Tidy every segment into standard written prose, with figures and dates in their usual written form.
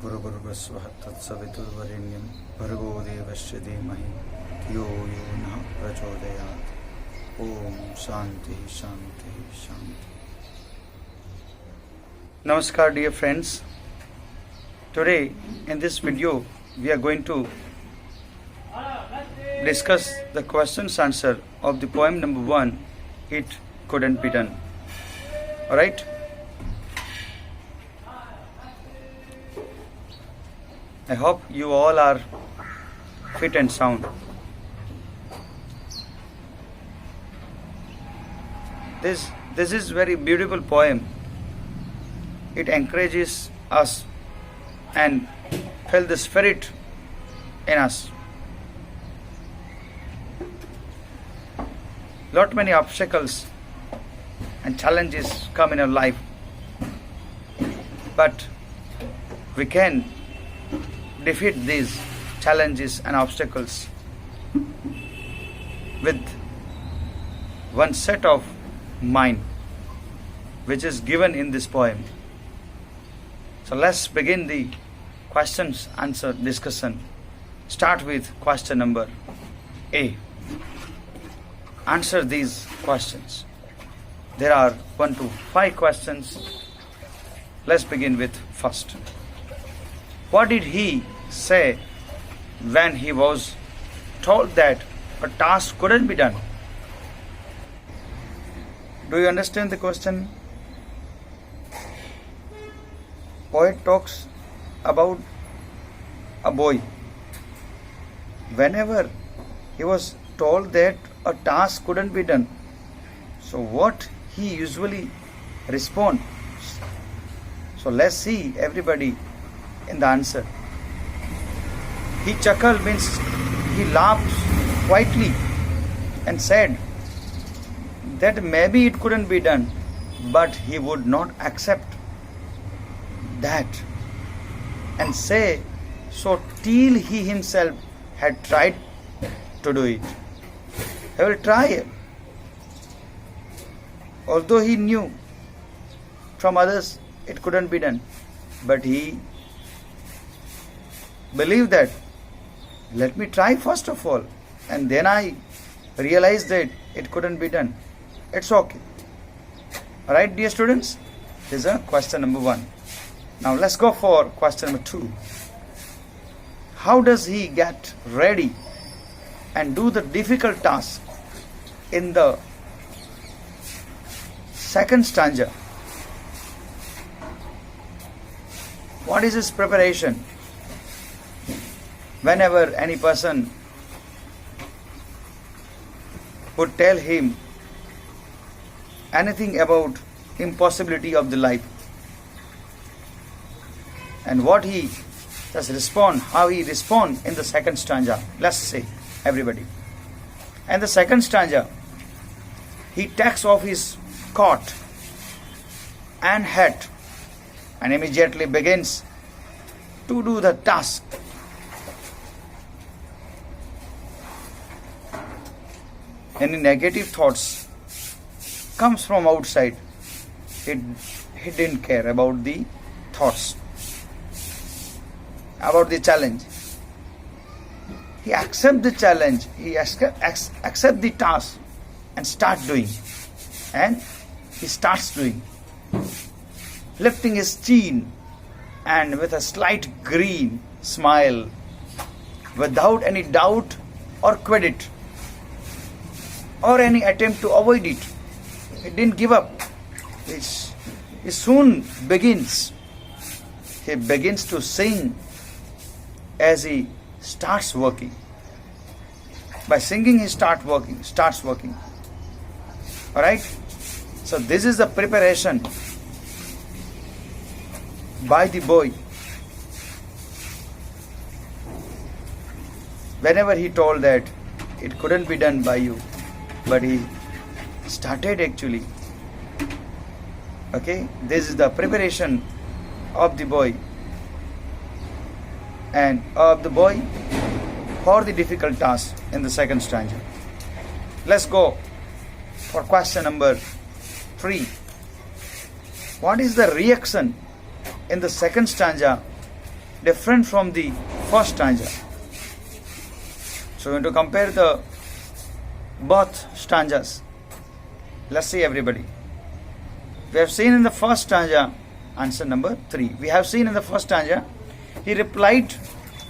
गुरुर्भुवस्सुः तत्सवितुर्वरेण्यं भर्गो देवस्य धीमहि धियो यो नः प्रचोदयात्. Om Shanti Shanti Shanti. Namaskar dear friends. Today in this video we are going to discuss the questions answer of the poem number 1, It Couldn't Be Done. Alright? I hope you all are fit and sound. This is very beautiful poem. It encourages us and feel the spirit in us. Lot many obstacles and challenges come in our life, but we can defeat these challenges and obstacles with one set of mind which is given in this poem. So let's begin the questions answer discussion. Start with question number A. Answer these questions. There are 1 to 5 questions. Let's begin with first. What did he say when he was told that a task couldn't be done? Do you understand the question? Poet talks about a boy. Whenever he was told that a task couldn't be done, so what he usually responds? So let's see everybody in the answer. He chuckled means he laughed quietly and said that maybe it couldn't be done, but he would not accept that and say so till he himself had tried to do it. He will try, although he knew from others it couldn't be done, but he believed that let me try first of all, and then I realized that it couldn't be done. It's okay. Alright, dear students, this is question number 1. Now let's go for question number 2. How does he get ready and do the difficult task in the second stanza? What is his preparation? Whenever any person would tell him anything about impossibility of the life, and what he does respond, how he respond in the second stanza. Let's say everybody. And the second stanza, he takes off his coat and hat and immediately begins to do the task. Any negative thoughts comes from outside, he didn't care about the thoughts, about the challenge. He accepts the challenge, he accepts the task and start doing. And he starts doing, lifting his chin and with a slight grin smile, without any doubt or credit or any attempt to avoid it. He didn't give up. He soon begins. He begins to sing as he starts working. By singing, he starts working. Alright? So this is the preparation by the boy. Whenever he told that it couldn't be done by you, but he started actually. Okay, this is the preparation of the boy and of the boy for the difficult task in the second stanza. Let's go for question number 3. What is the reaction in the second stanza different from the first stanza. So we're going to compare the both stanzas. Let's see, everybody. We have seen in the first stanza, answer number 3. We have seen in the first stanza, he replied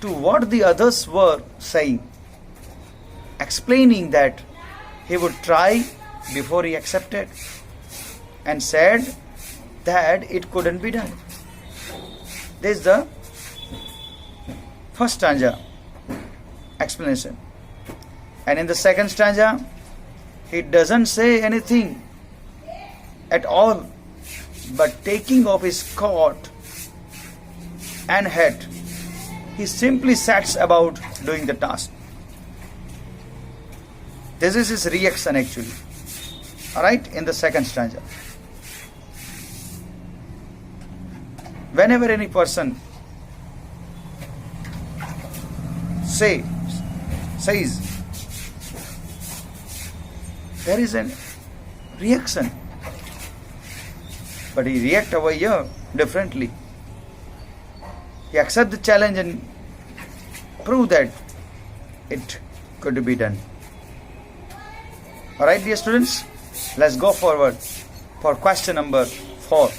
to what the others were saying, explaining that he would try before he accepted, and said that it couldn't be done. This is the first stanza explanation. And in the second stanza, he doesn't say anything at all, but taking off his coat and hat, he simply sets about doing the task. This is his reaction actually. Alright, in the second stanza. Whenever any person says, there is a reaction. But he reacts over here differently. He accepts the challenge and prove that it could be done. Alright, dear students, let's go forward for question number 4.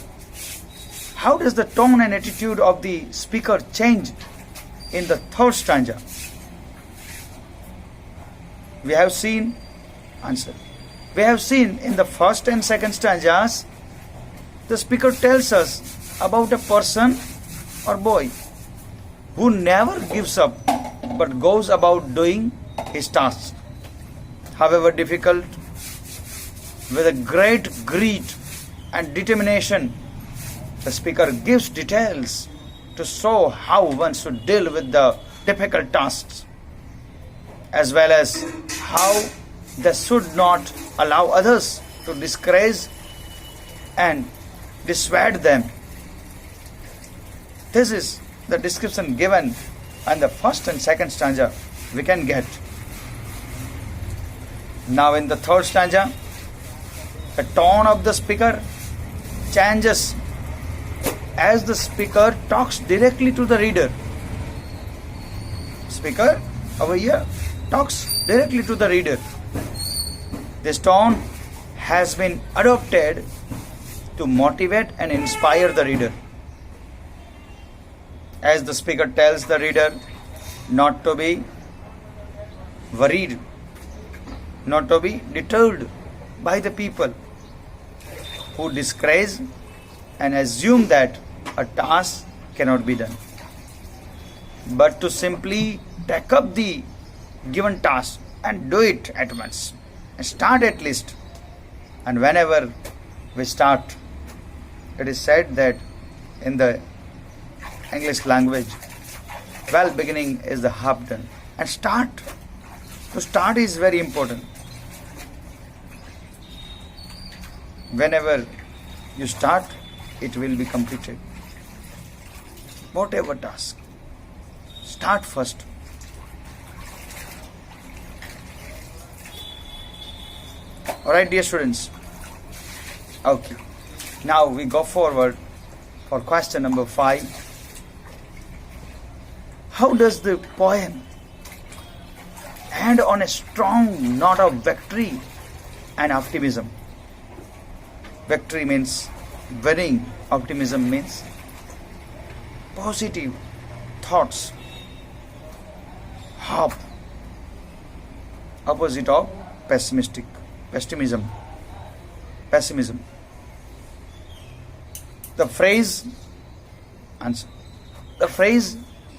How does the tone and attitude of the speaker change in the third stanza? We have seen, answer. We have seen in the first and second stanzas, the speaker tells us about a person or boy who never gives up but goes about doing his tasks, however difficult, with a great grit and determination. The speaker gives details to show how one should deal with the difficult tasks, as well as how they should not allow others to discourage and dissuade them. This is the description given in the first and second stanza we can get. Now in the third stanza, the tone of the speaker changes as the speaker talks directly to the reader. Speaker over here talks directly to the reader. This tone has been adopted to motivate and inspire the reader, as the speaker tells the reader not to be worried, not to be deterred by the people who discourage and assume that a task cannot be done, but to simply take up the given task and do it at once, and start at least. And whenever we start, it is said that in the English language, well, beginning is the half done. And start. To start is very important. Whenever you start, it will be completed. Whatever task, start first. Alright, dear students. Okay. Now we go forward for question number 5. How does the poem end on a strong note of victory and optimism? Victory means winning, optimism means positive thoughts, hope, opposite of pessimism. The phrase,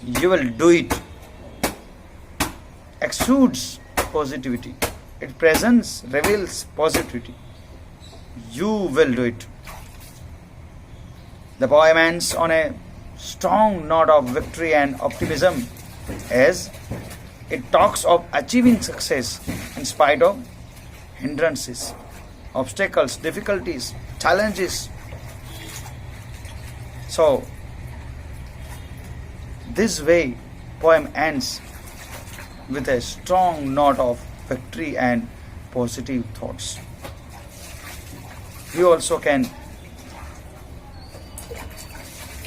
you will do it, exudes positivity. It presents, reveals positivity. You will do it. The poem ends on a strong note of victory and optimism, as it talks of achieving success in spite of hindrances, obstacles, difficulties, challenges. So, this way, poem ends with a strong note of victory and positive thoughts. We also can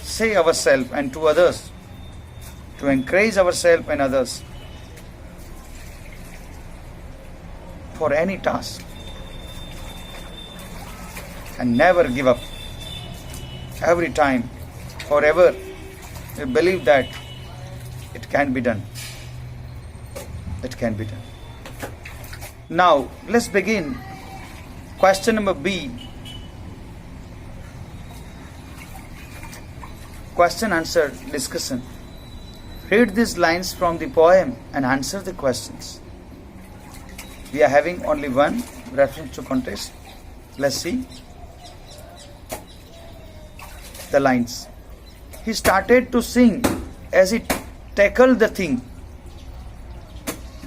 say ourselves and to others to encourage ourselves and others for any task, and never give up. Every time, forever, we believe that it can be done. It can be done. Now, let's begin. Question number B. Question answer discussion. Read these lines from the poem and answer the questions. We are having only one reference to contest. Let's see the lines. He started to sing as he tackled the thing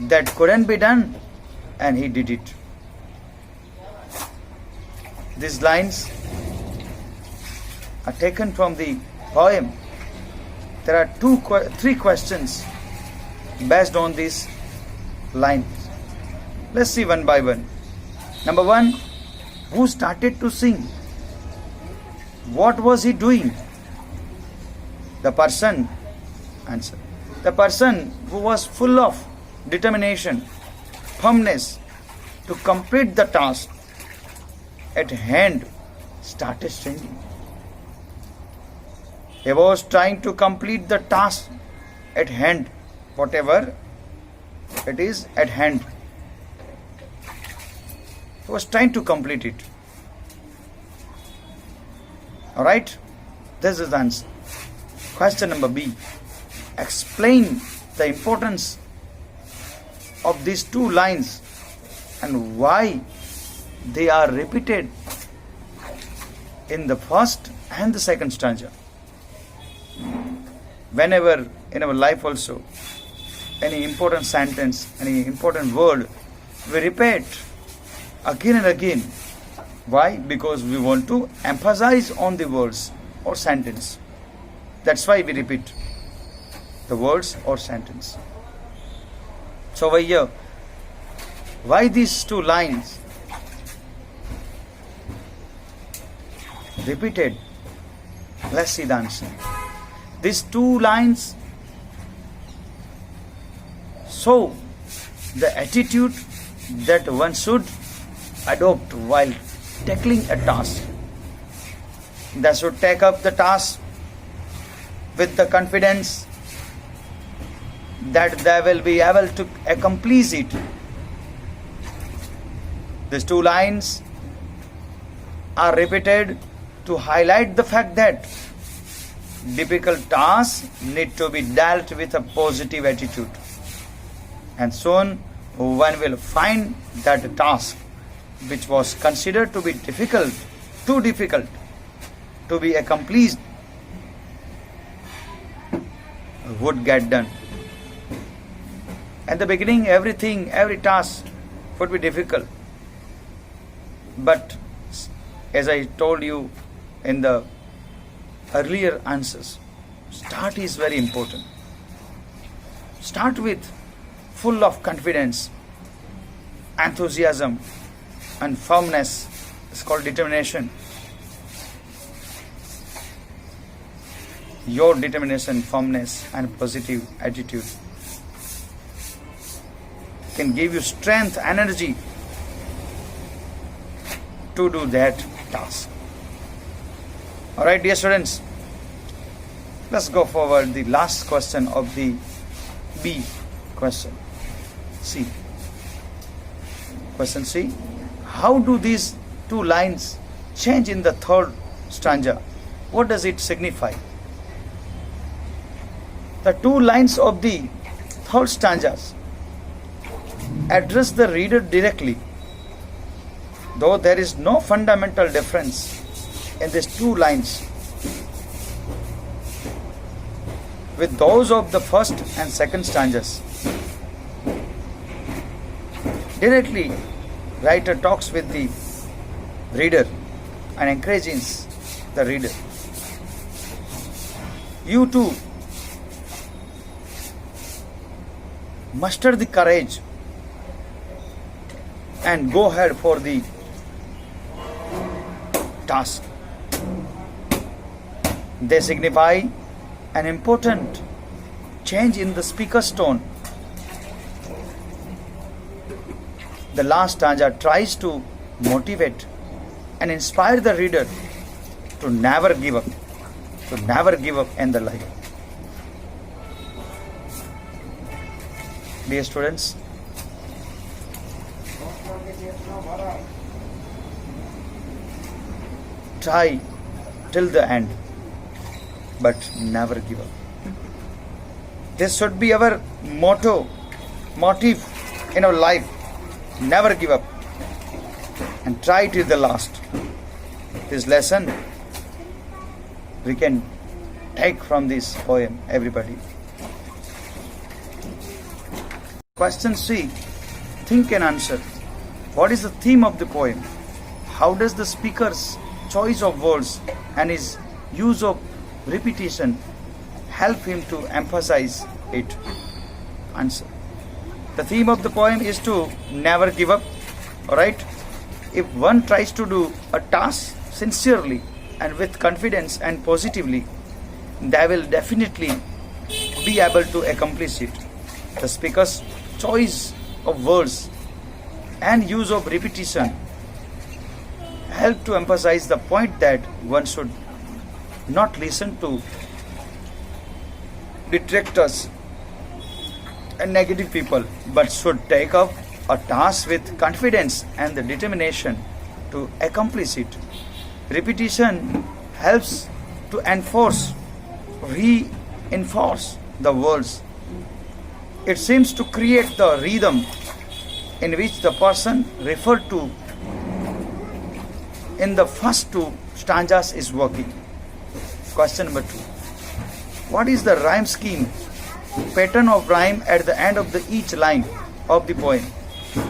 that couldn't be done, and he did it. These lines are taken from the poem. There are three questions based on these lines. Let's see one by one. Number one, who started to sing? What was he doing? The person. Answer. The person who was full of determination, firmness to complete the task at hand started singing. He was trying to complete the task at hand, whatever it is at hand. He was trying to complete it. Alright? This is the answer. Question number B. Explain the importance of these two lines and why they are repeated in the first and the second stanza. Whenever in our life also, any important sentence, any important word, we repeat again and again. Why? Because we want to emphasize on the words or sentence. That's why we repeat the words or sentence. So over here, why these two lines repeated? Let's see the answer. These two lines show the attitude that one should adopt while tackling a task. They should take up the task with the confidence that they will be able to accomplish it. These two lines are repeated to highlight the fact that difficult tasks need to be dealt with a positive attitude. And soon one will find that the task which was considered to be difficult, too difficult to be accomplished, would get done. At the beginning, every task would be difficult. But as I told you in the earlier answers, start is very important. Start with full of confidence, enthusiasm and firmness. It's called determination. Your determination, firmness and positive attitude can give you strength, energy to do that task. Alright, dear students, let's go forward. The last question of the B question. C. Question C. How do these two lines change in the third stanza? What does it signify? The two lines of the third stanzas address the reader directly, though there is no fundamental difference in these two lines with those of the first and second stanzas. Directly, writer talks with the reader and encourages the reader. You too muster the courage and go ahead for the task. They signify an important change in the speaker's tone. The last stanza tries to motivate and inspire the reader to never give up in the life. Dear students, try till the end, but never give up. This should be our motive in our life. Never give up and try till the last. This lesson we can take from this poem, everybody. Question C. Think and answer. What is the theme of the poem? How does the speaker's choice of words and his use of repetition help him to emphasize it? Answer. The theme of the poem is to never give up. Alright? If one tries to do a task sincerely and with confidence and positively, they will definitely be able to accomplish it. The speaker's choice of words and use of repetition help to emphasize the point that one should not listen to detractors and negative people, but should take up a task with confidence and the determination to accomplish it. Repetition helps to reinforce the words. It seems to create the rhythm in which the person referred to in the first two stanzas is working. Question number 2. What is the rhyme scheme, pattern of rhyme at the end of each line of the poem?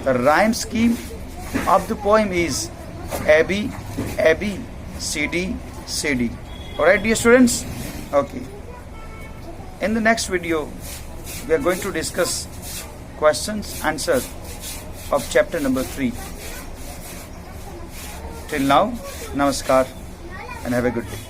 The rhyme scheme of the poem is AB, AB, CD, CD. Alright, dear students? Okay. In the next video, we are going to discuss questions, answers of chapter number 3. Till now, namaskar and have a good day.